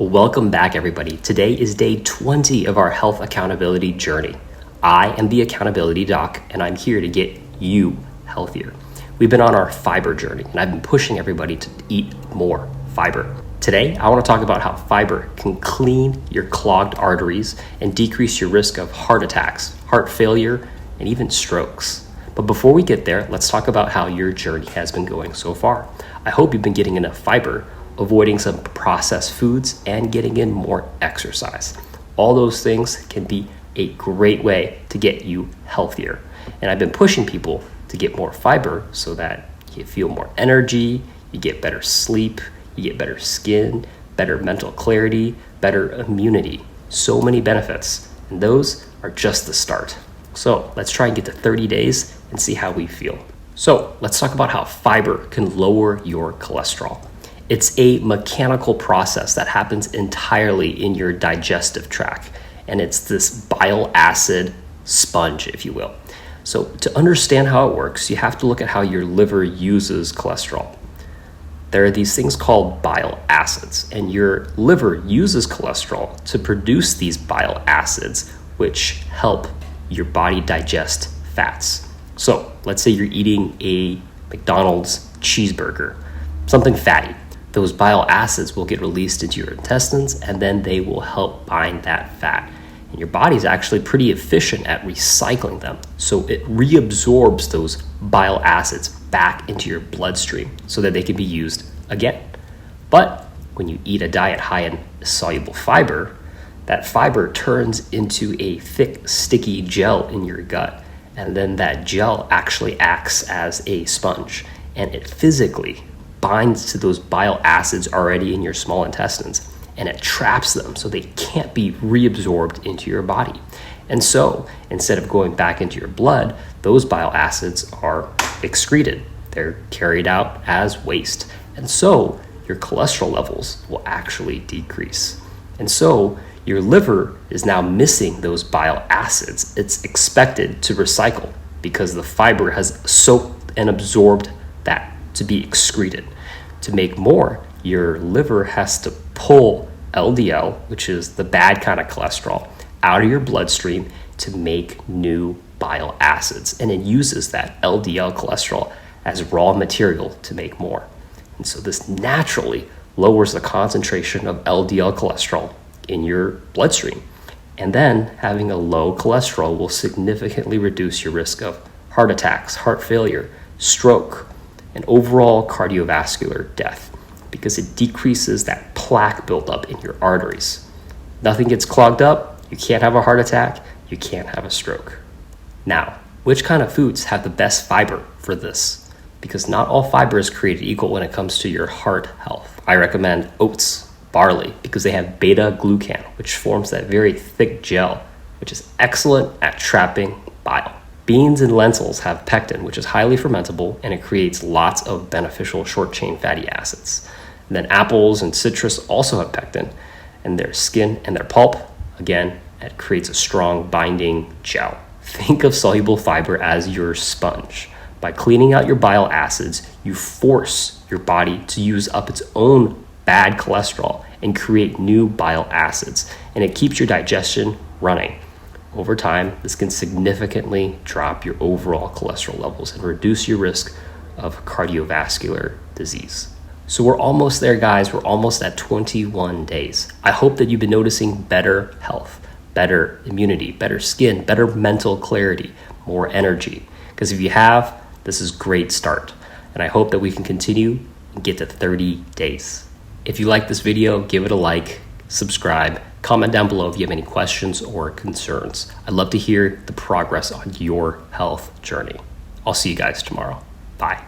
Welcome back, everybody. Today is day 20 of our health accountability journey. I am the accountability doc, and I'm here to get you healthier. We've been on our fiber journey, and I've been pushing everybody to eat more fiber. Today, I want to talk about how fiber can clean your clogged arteries and decrease your risk of heart attacks, heart failure, and even strokes. But before we get there, let's talk about how your journey has been going so far. I hope you've been getting enough fiber, avoiding some processed foods, and getting in more exercise. All those things can be a great way to get you healthier. And I've been pushing people to get more fiber so that you feel more energy, you get better sleep, you get better skin, better mental clarity, better immunity. So many benefits, and those are just the start. So let's try and get to 30 days and see how we feel. So let's talk about how fiber can lower your cholesterol. It's a mechanical process that happens entirely in your digestive tract, and it's this bile acid sponge, if you will. So to understand how it works, you have to look at how your liver uses cholesterol. There are these things called bile acids, and your liver uses cholesterol to produce these bile acids, which help your body digest fats. So let's say you're eating a McDonald's cheeseburger, something fatty. Those bile acids will get released into your intestines, and then they will help bind that fat. And your body's actually pretty efficient at recycling them. So it reabsorbs those bile acids back into your bloodstream so that they can be used again. But when you eat a diet high in soluble fiber, that fiber turns into a thick, sticky gel in your gut. And then that gel actually acts as a sponge, and it physically binds to those bile acids already in your small intestines, and it traps them so they can't be reabsorbed into your body. And so instead of going back into your blood, those bile acids are excreted. They're carried out as waste. And so your cholesterol levels will actually decrease. And so your liver is now missing those bile acids. It's expected to recycle because the fiber has soaked and absorbed that to be excreted. To make more, your liver has to pull LDL, which is the bad kind of cholesterol, out of your bloodstream to make new bile acids. And it uses that LDL cholesterol as raw material to make more. And so this naturally lowers the concentration of LDL cholesterol in your bloodstream. And then having a low cholesterol will significantly reduce your risk of heart attacks, heart failure, stroke, and overall cardiovascular death, because it decreases that plaque buildup in your arteries. Nothing gets clogged up, you can't have a heart attack, you can't have a stroke. Now, which kind of foods have the best fiber for this? Because not all fiber is created equal when it comes to your heart health. I recommend oats, barley, because they have beta-glucan, which forms that very thick gel, which is excellent at trapping bile. Beans and lentils have pectin, which is highly fermentable, and it creates lots of beneficial short-chain fatty acids. And then apples and citrus also have pectin, and their skin and their pulp, again, it creates a strong binding gel. Think of soluble fiber as your sponge. By cleaning out your bile acids, you force your body to use up its own bad cholesterol and create new bile acids, and it keeps your digestion running. Over time, this can significantly drop your overall cholesterol levels and reduce your risk of cardiovascular disease. So we're almost there, guys. We're almost at 21 days. I hope that you've been noticing better health, better immunity, better skin, better mental clarity, more energy. Because if you have, this is a great start. And I hope that we can continue and get to 30 days. If you like this video, give it a like, subscribe, comment down below if you have any questions or concerns. I'd love to hear the progress on your health journey. I'll see you guys tomorrow. Bye.